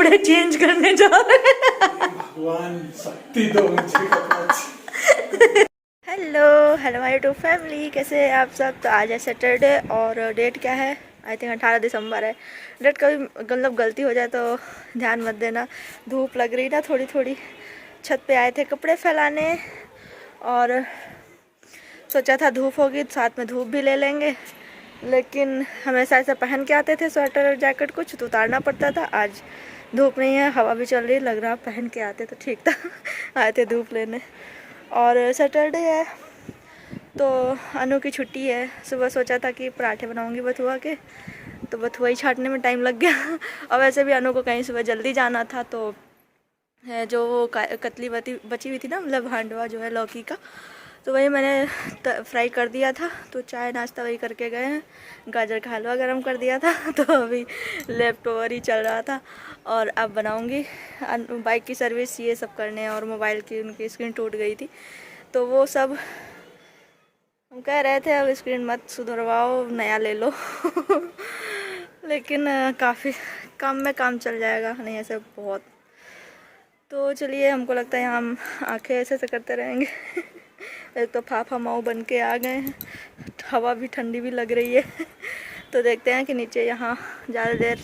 कपड़े चेंज करने जा रहे हैं। भगवान शक्ति दो मुझे कपड़े। Hello hello my YouTube family, कैसे हैं आप सब। तो आज है सैटरडे और डेट क्या है, आई थिंक 18 दिसंबर है। डेट कभी मतलब गलती हो जाए तो ध्यान मत देना। धूप लग रही ना थोड़ी थोड़ी, छत पे आए थे कपड़े फैलाने और सोचा था धूप होगी तो साथ में धूप भी ले लेंगे, लेकिन हमेशा ऐसा पहन के आते थे स्वेटर और जैकेट, कुछ तो उतारना पड़ता था। आज धूप नहीं है, हवा भी चल रही, लग रहा पहन के आते तो ठीक था। आए थे धूप लेने और सैटरडे है तो अनु की छुट्टी है। सुबह सोचा था कि पराठे बनाऊंगी बथुआ के, तो बथुआ ही छाटने में टाइम लग गया। और वैसे भी अनु को कहीं सुबह जल्दी जाना था, तो है जो वो कतली बची हुई थी ना, मतलब हांडवा जो है लौकी का, तो वही मैंने फ्राई कर दिया था। तो चाय नाश्ता वही करके गए हैं। गाजर का हलवा गरम कर दिया था, तो अभी लेफ्ट ओवर ही चल रहा था। और अब बनाऊंगी। बाइक की सर्विस ये सब करने, और मोबाइल की उनकी स्क्रीन टूट गई थी, तो वो सब हम कह रहे थे अब स्क्रीन मत सुधरवाओ, नया ले लो। लेकिन काफ़ी काम में काम चल जाएगा, नहीं ऐसे बहुत। तो चलिए, हमको लगता है हम आंखें ऐसे से करते रहेंगे। एक तो फाफा माऊ बन के आ गए हैं, हवा भी ठंडी भी लग रही है। तो देखते हैं कि नीचे यहाँ ज़्यादा देर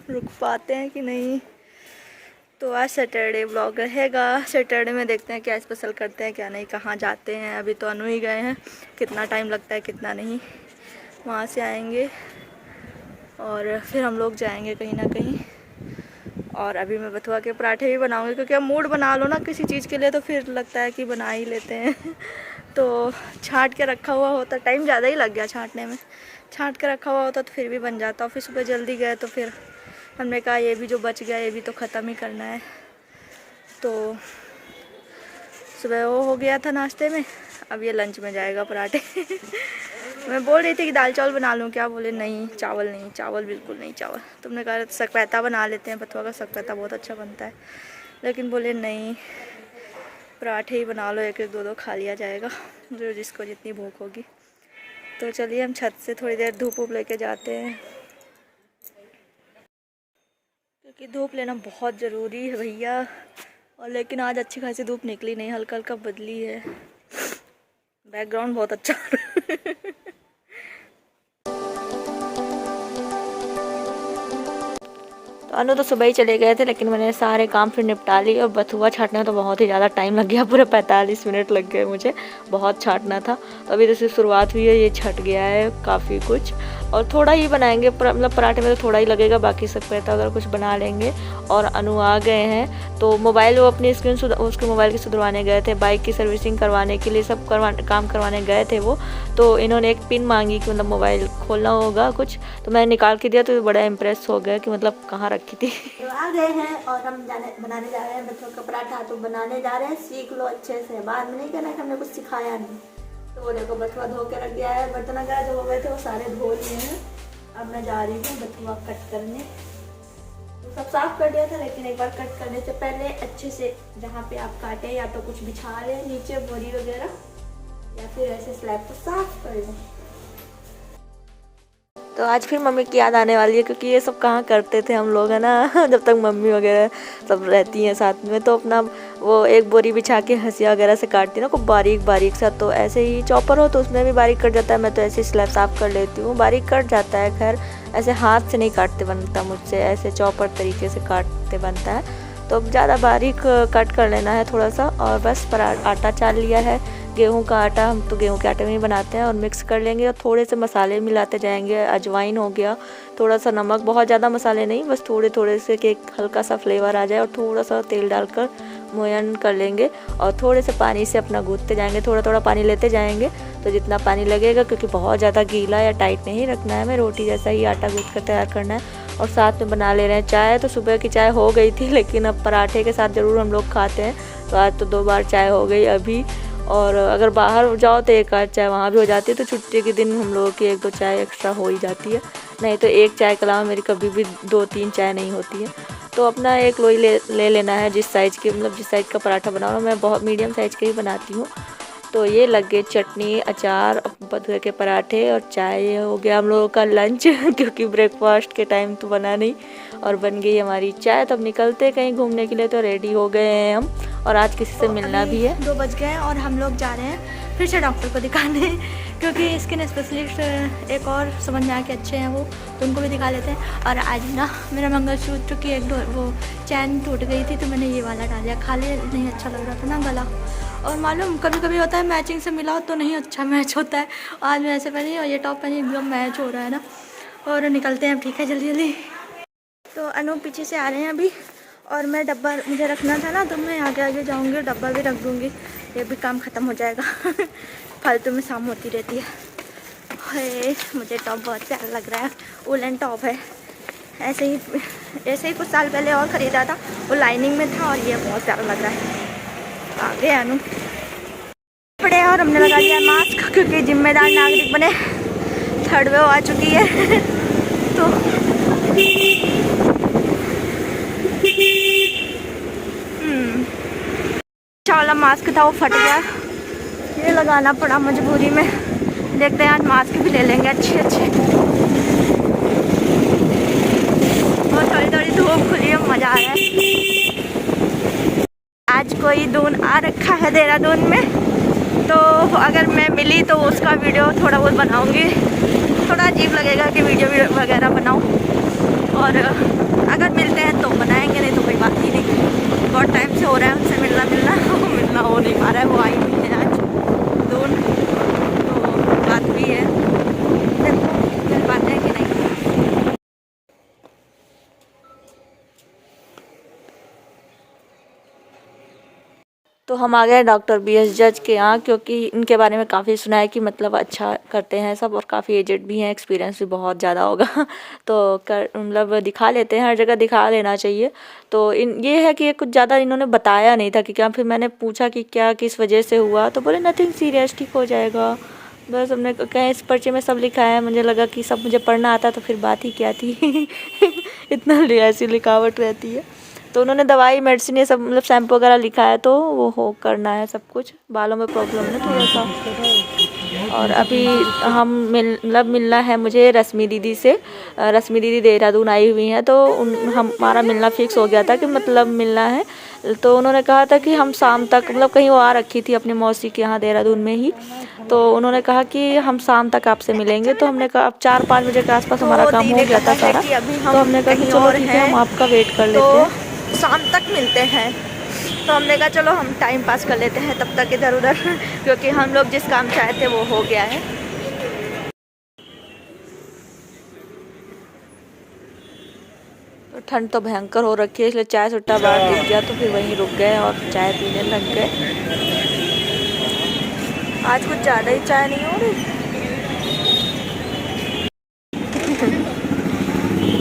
रुक पाते हैं कि नहीं। तो आज सैटरडे व्लॉग रहेगा। सैटरडे में देखते हैं क्या स्पेशल करते हैं क्या नहीं, कहाँ जाते हैं। अभी तो अनु ही गए हैं, कितना टाइम लगता है कितना नहीं, वहाँ से आएंगे और फिर हम लोग जाएंगे कहीं ना कहीं। और अभी मैं बथुआ के पराठे भी बनाऊंगी, क्योंकि अब मूड बना लो ना किसी चीज़ के लिए तो फिर लगता है कि बना ही लेते हैं। तो छाँट के रखा हुआ होता, टाइम ज़्यादा ही लग गया छाँटने में। छाँट के रखा हुआ होता तो फिर भी बन जाता। ऑफिस सुबह जल्दी गए तो फिर हमने कहा ये भी जो बच गया ये भी तो ख़त्म ही करना है। तो सुबह वो हो गया था नाश्ते में, अब ये लंच में जाएगा पराठे। मैं बोल रही थी कि दाल चावल बना लूँ, क्या बोले नहीं चावल नहीं, चावल बिल्कुल नहीं चावल। तुमने कहा सकपैता बना लेते हैं, बथुआ का सकपैता बहुत अच्छा बनता है, लेकिन बोले नहीं पराठे ही बना लो, एक एक दो दो खा लिया जाएगा, जो जिसको जितनी भूख होगी। तो चलिए हम छत से थोड़ी देर धूप वूप लेके जाते हैं, क्योंकि धूप लेना बहुत ज़रूरी है भैया। और लेकिन आज अच्छी खासी धूप निकली नहीं, हल्का हल्का बदली है। बैकग्राउंड बहुत अच्छा। तो अनु तो सुबह ही चले गए थे, लेकिन मैंने सारे काम फिर निपटा लिए। और बथुआ छाटने में तो बहुत ही ज़्यादा टाइम लग गया, पूरे 45 मिनट लग गए मुझे, बहुत छाटना था। तो अभी तो सिर्फ शुरुआत हुई है, ये छट गया है काफ़ी कुछ। और थोड़ा ही बनाएंगे, मतलब पराठे में तो थोड़ा ही लगेगा, बाकी सब पैता अगर कुछ बना लेंगे। और अनु आ गए हैं, तो मोबाइल वो अपनी स्क्रीन उसके मोबाइल की सुधरवाने गए थे, बाइक की सर्विसिंग करवाने के लिए सब काम करवाने गए थे वो। तो इन्होंने एक पिन मांगी कि मतलब मोबाइल खोलना होगा कुछ, तो मैंने निकाल के दिया, तो बड़ा इम्प्रेस हो गया कि मतलब कहाँ रखी थी। तो आ गए हैं और हम बनाने जा रहे हैं बच्चों का पराठा। तो बनाने जा रहे हैं, सीख लो अच्छे से, बाद में नहीं कहना कि हमने कुछ सिखाया नहीं। तो वो देखो बथुआ धो के रख दिया है, बर्तन वगैरह जो हो गए थे वो सारे धो लिए हैं। अब मैं जा रही हूँ बथुआ कट करने। तो सब साफ कर दिया था, लेकिन एक बार कट करने से पहले अच्छे से जहाँ पे आप काटे या तो कुछ बिछा लें नीचे बोरी वगैरह, या फिर ऐसे स्लैब को साफ कर लें। तो आज फिर मम्मी की याद आने वाली है, क्योंकि ये सब कहाँ करते थे हम लोग, है ना। जब तक मम्मी वगैरह सब रहती हैं साथ में, तो अपना वो एक बोरी बिछा के हंसिया वगैरह से काटती ना, खूब बारीक बारीक सा। तो ऐसे ही चॉपर हो तो उसमें भी बारीक कट जाता है, मैं तो ऐसे स्लैब साफ कर लेती हूँ, बारीक कट जाता है। खैर ऐसे हाथ से नहीं काटते बनता मुझसे, ऐसे चॉपर तरीके से काटते बनता है। तो ज़्यादा बारीक कट कर लेना है थोड़ा सा। और बस आटा चाल लिया है, गेहूं का आटा, हम तो गेहूं के आटे में ही बनाते हैं। और मिक्स कर लेंगे और थोड़े से मसाले मिलाते जाएंगे। अजवाइन हो गया, थोड़ा सा नमक, बहुत ज़्यादा मसाले नहीं, बस थोड़े थोड़े से कि एक हल्का सा फ्लेवर आ जाए। और थोड़ा सा तेल डालकर मोयन कर लेंगे और थोड़े से पानी से अपना गूँथते जाएंगे, थोड़ा थोड़ा पानी लेते जाएंगे। तो जितना पानी लगेगा, क्योंकि बहुत ज़्यादा गीला या टाइट नहीं रखना है, हमें रोटी जैसा ही आटा गूँथ कर तैयार करना है। और साथ में बना ले रहे हैं चाय। तो सुबह की चाय हो गई थी, लेकिन अब पराठे के साथ ज़रूर हम लोग खाते हैं, तो आज तो 2 बार चाय हो गई अभी। और अगर बाहर जाओ तो एक आध चाय वहाँ भी हो जाती है, तो छुट्टी के दिन हम लोगों की 1-2 चाय एक्स्ट्रा हो ही जाती है। नहीं तो एक चाय के अलावा मेरी कभी भी 2-3 चाय नहीं होती है। तो अपना एक लोई ले लेना है, जिस साइज़ की, मतलब जिस साइज़ का पराठा बना रहा हूँ मैं, बहुत मीडियम साइज़ के ही बनाती हूँ। तो ये लग गए चटनी, अचार, बथुए के पराठे और चाय। ये हो गया हम लोगों का लंच क्योंकि ब्रेकफास्ट के टाइम तो बना नहीं। और बन गई हमारी चाय। तो अब निकलते हैं कहीं घूमने के लिए, तो रेडी हो गए हैं हम और आज किसी से मिलना भी है। 2 बज गए और हम लोग जा रहे हैं फिर से डॉक्टर को दिखाने क्योंकि स्किन स्पेशलिस्ट एक और समझ में आया कि अच्छे हैं वो, तो उनको भी दिखा लेते हैं। और आज ना मेरा मंगलसूत्र की एक वो चैन टूट गई थी, तो मैंने ये वाला डाल लिया। खाली नहीं अच्छा लग रहा था ना गला, और मालूम कभी कभी होता है मैचिंग से मिला हो तो नहीं अच्छा मैच होता है। आज मैं ऐसे पहनी और ये टॉप पहनी एकदम मैच हो रहा है ना। और निकलते हैं अब, ठीक है, जल्दी जल्दी। तो अनु पीछे से आ रहे हैं अभी, और मैं डब्बा मुझे रखना था ना, तो मैं आगे आगे जाऊंगी, डब्बा भी रख दूंगी, ये भी काम ख़त्म हो जाएगा फालतू में शाम होती रहती है। मुझे टॉप बहुत प्यारा लग रहा है, वुलन टॉप है। ऐसे ही कुछ साल पहले और ख़रीदा था, वो लाइनिंग में था, और ये बहुत प्यारा लग रहा है। आगे अनु पड़े और हमने लगा दिया मास्क क्योंकि जिम्मेदार नागरिक बने। 3rd वेव आ चुकी है तो अच्छा वाला मास्क था वो फट गया, ये लगाना पड़ा मजबूरी में। देखते हैं आज मास्क भी ले लेंगे अच्छे। और थोड़ी धूप खुली है, मज़ा आ रहा है। आज कोई दून आ रखा है देहरादून में, तो अगर मैं मिली तो उसका वीडियो थोड़ा बहुत बनाऊंगी। थोड़ा अजीब लगेगा कि वीडियो वगैरह बनाऊं, और अगर मिलते हैं तो बनाएंगे, नहीं तो कोई बात ही नहीं। बहुत टाइम से हो रहा है उनसे मिलना हो नहीं पा रहा है। वो आई हुई है आज दून, तो बात भी है, देखो मिल पाते हैं कि नहीं। तो हम आ गए डॉक्टर BS जज के यहाँ, क्योंकि इनके बारे में काफ़ी सुना है कि मतलब अच्छा करते हैं सब, और काफ़ी एजेड भी हैं, एक्सपीरियंस भी बहुत ज़्यादा होगा तो मतलब दिखा लेते हैं, हर जगह दिखा लेना चाहिए। तो ये है कि कुछ ज़्यादा इन्होंने बताया नहीं था कि क्या। फिर मैंने पूछा कि क्या किस वजह से हुआ, तो बोले नथिंग सीरियस, ठीक हो जाएगा। बस हमने कहीं इस पर्चे में सब लिखा है, मुझे लगा कि सब मुझे पढ़ना आता तो फिर बात ही क्या थी इतना ऐसी लिखावट रहती है। तो उन्होंने दवाई मेडिसिन ये सब मतलब शैम्पू वगैरह लिखा है, तो वो हो करना है सब कुछ। बालों में प्रॉब्लम है थोड़ा सा। और अभी हम मिलना है मुझे रश्मि दीदी से। रश्मि दीदी देहरादून आई हुई हैं, तो हमारा मिलना फिक्स हो गया था कि मतलब मिलना है। तो उन्होंने कहा था कि हम शाम तक, मतलब कहीं वो आ रखी थी अपनी मौसी के यहाँ देहरादून में ही, तो उन्होंने कहा कि हम शाम तक आपसे मिलेंगे। तो हमने कहा अब 4-5 बजे के आसपास हमारा काम हो गया था सारा, तो हमने कहा कि चलो ठीक है हम आपका वेट कर लेते हैं, शाम तक मिलते हैं। तो हमने कहा चलो हम टाइम पास कर लेते हैं तब तक इधर उधर क्योंकि हम लोग जिस काम चाहे थे वो हो गया है। तो ठंड तो भयंकर हो रखी है, इसलिए चाय सुट्टा बाहर दिख गया तो फिर वहीं रुक गए और चाय पीने लग गए। आज कुछ ज़्यादा ही चाय नहीं हो रही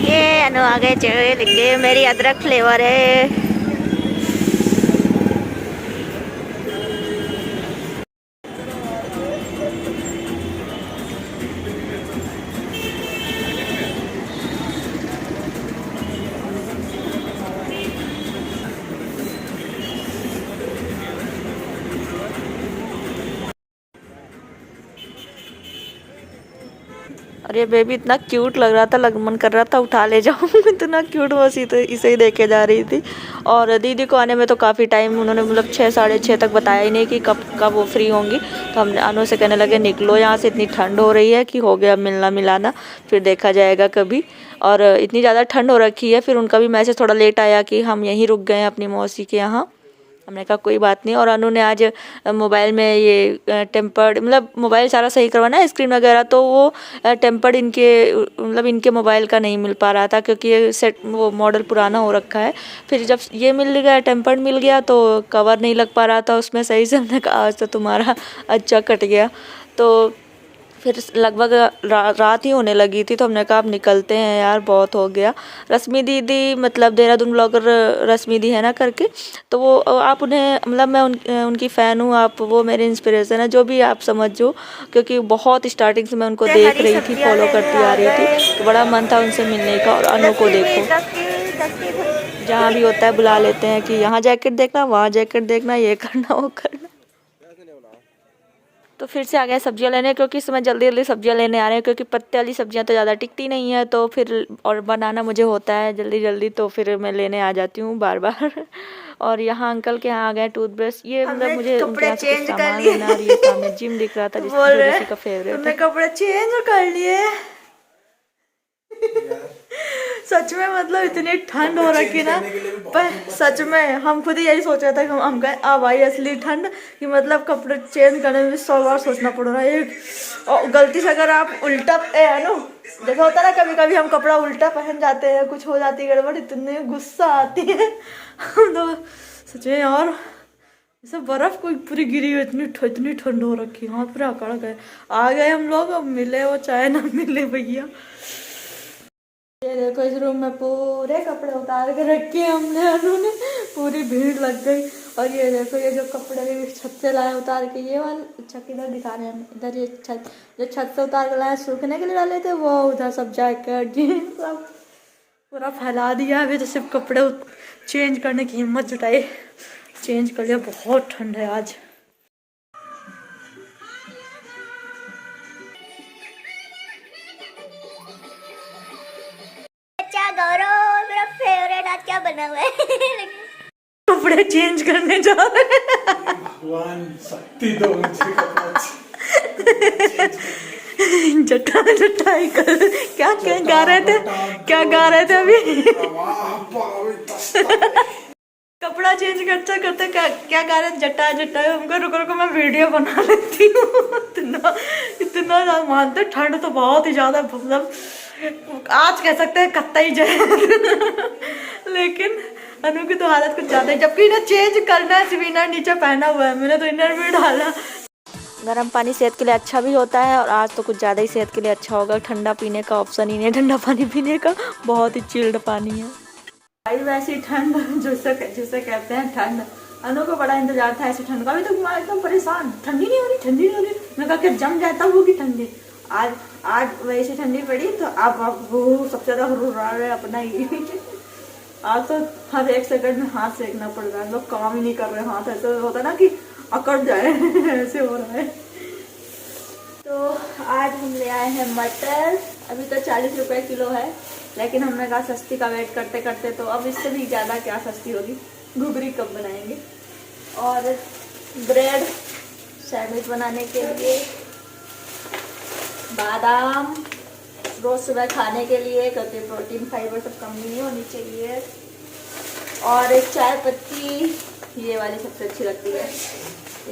ये अनु आ गए, चाय लिख गए, मेरी अदरक फ्लेवर है। और ये बेबी इतना क्यूट लग रहा था, मन कर रहा था उठा ले जाऊँ इतना क्यूट, बस इसे ही देखे जा रही थी। और दीदी को आने में तो काफ़ी टाइम, उन्होंने मतलब 6-6:30 तक बताया ही नहीं कि कब वो फ्री होंगी। तो हमने अनु से कहने लगे निकलो यहाँ से, इतनी ठंड हो रही है कि हो गया मिलना मिलाना, फिर देखा जाएगा कभी। और इतनी ज़्यादा ठंड हो रखी है, फिर उनका भी मैसेज थोड़ा लेट आया कि हम यहीं रुक गए अपनी मौसी के यहाँ। हमने कहा कोई बात नहीं। और अनु ने आज मोबाइल में ये टेम्पर्ड, मतलब मोबाइल सारा सही करवाना है स्क्रीन वगैरह, तो वो टेम्पर्ड इनके मोबाइल का नहीं मिल पा रहा था क्योंकि ये सेट वो मॉडल पुराना हो रखा है। फिर जब ये मिल गया, टेम्पर्ड मिल गया, तो कवर नहीं लग पा रहा था उसमें सही से। हमने कहा आज तो तुम्हारा अच्छा कट गया। तो फिर लगभग रात ही होने लगी थी, तो हमने कहा अब निकलते हैं यार, बहुत हो गया। रश्मि दीदी मतलब देहरादून ब्लॉगर रश्मि दी है ना करके, तो वो आप उन्हें, मतलब मैं उनकी फ़ैन हूँ, आप वो मेरे इंस्पिरेशन है, जो भी आप समझो, क्योंकि बहुत स्टार्टिंग से मैं उनको देख रही थी, फॉलो करती आ रही थी, तो बड़ा मन था उनसे मिलने का। और अनु को देखो, जहाँ भी होता है बुला लेते हैं कि यहाँ जैकेट देखना, वहाँ जैकेट देखना, ये करना वो करना। तो फिर से आ गए सब्जियां लेने, क्योंकि इस समय जल्दी जल्दी सब्जियां लेने आ रहे हैं, क्योंकि पत्ते वाली सब्जियां तो ज़्यादा टिकती नहीं है, तो फिर और बनाना मुझे होता है जल्दी जल्दी, तो फिर मैं लेने आ जाती हूँ बार बार। और यहाँ अंकल के यहाँ आ गए टूथब्रश, ये मतलब मुझे उनके यहाँ से कुछ सामान लेना, और ये सामने जिम दिख रहा था जिसकी का फेवरेट है। कपड़े चेंज कर लिए। सच में मतलब इतनी ठंड हो रखी ना, पर सच में हम खुद ही यही सोच रहे थे कि हम गए अब आई असली ठंड, कि मतलब कपड़े चेंज करने में 100 बार सोचना पड़ रहा है। और गलती से अगर आप उल्टा है ना, देखा होता ना कभी कभी हम कपड़ा उल्टा पहन जाते हैं, कुछ हो जाती है गड़बड़, इतनी गुस्सा आती है। तो सच में यार सब बर्फ कोई पूरी गिरी हुई, इतनी ठंड हो रखी, हाथ पूरा अकड़ गए। आ गए हम लोग, अब मिले वो चाहे ना मिले भैया। ये देखो इस रूम में पूरे कपड़े उतार के रखे हमने, उन्होंने पूरी भीड़ लग गई। और ये देखो ये जो कपड़े छत से लाए उतार के, ये वाले अच्छा किधर दिखा रहे हैं हम, इधर ये छत जो छत से उतार के लाए सूखने के लिए डाले थे, वो उधर सब जैकेट जीन्स सब पूरा फैला दिया। अभी तो सिर्फ कपड़े चेंज करने की हिम्मत जुटाई, चेंज कर लिया। बहुत ठंड है आज। गौरव मेरा फेवरेट आज क्या बना हुआ है? कपड़े चेंज करने जा रहे हैं। भगवान शक्ति दो मुझे कपड़ा जटाई कर क्या क्या गा रहे थे, क्या गा रहे थे अभी? कपड़ा चेंज करते करते क्या गा रहे थे? जटा जटा। उनको रुको मैं वीडियो बना लेती हूँ। इतना मानते ठंड तो बहुत ही ज्यादा, मतलब आज कह सकते हैं कत्तई जहर। लेकिन अनु की तो हालत कुछ ज्यादा है, जबकि इन्हें चेंज करना है, सिर्फ इनर नीचे पहना हुआ है, मैंने तो इनर भी डाला। गर्म पानी सेहत के लिए अच्छा भी होता है, और आज तो कुछ ज़्यादा ही सेहत के लिए अच्छा होगा। ठंडा पीने का ऑप्शन ही नहीं है, ठंडा पानी पीने का, बहुत ही चिल्ड पानी है भाई। वैसी ठंड जिसे कहते हैं ठंड, अनु को बड़ा इंतजार था ऐसी ठंड का। अभी तो मैं एकदम परेशान, ठंडी नहीं हो रही। मैं कहा कि जम जाता होगी ठंडी। आज वैसी ठंडी पड़ी, तो अब वो सबसे ज्यादा हुर्रा रहे अपना ही। आज तो हर एक सेकंड में हाथ सेकना पड़ रहा है, लोग काम ही नहीं कर रहे, हाथ ऐसे होता है ना कि अकड़ जाए। ऐसे हो रहा है। तो आज हम ले आए हैं मटर। अभी तो 40 रुपए किलो है, लेकिन हमने कहा सस्ती का वेट करते करते तो अब इससे भी ज़्यादा क्या सस्ती होगी, घुघरी कब बनाएंगे। और ब्रेड सैंडविच बनाने के लिए, बादाम रोज सुबह खाने के लिए, क्योंकि प्रोटीन फाइबर सब कम नहीं होनी चाहिए। और एक चाय पत्ती, ये वाली सबसे अच्छी लगती है,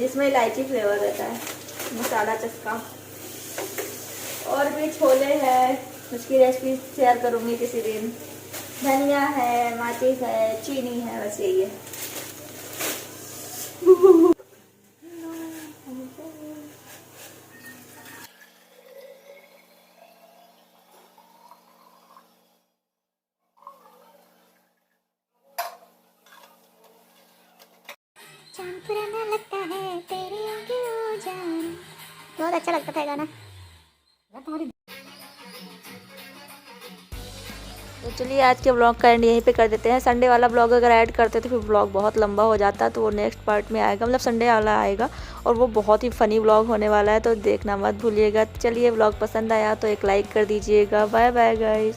इसमें इलायची फ्लेवर रहता है, मसाला चस्का। और भी छोले है, उसकी रेसिपी शेयर करूँगी किसी दिन। धनिया है, माचिस है, चीनी है, बस यही है। चांद पुराना लगता है तेरे आगे ओ जान। बहुत अच्छा लगता था गाना। तो चलिए आज के ब्लॉग का एंड यहीं पे कर देते हैं। संडे वाला ब्लॉग अगर ऐड करते तो फिर ब्लॉग बहुत लंबा हो जाता, तो वो नेक्स्ट पार्ट में आएगा, मतलब संडे वाला आएगा, और वो बहुत ही फ़नी ब्लॉग होने वाला है, तो देखना मत भूलिएगा। चलिए ब्लॉग पसंद आया तो एक लाइक कर दीजिएगा। Bye bye guys.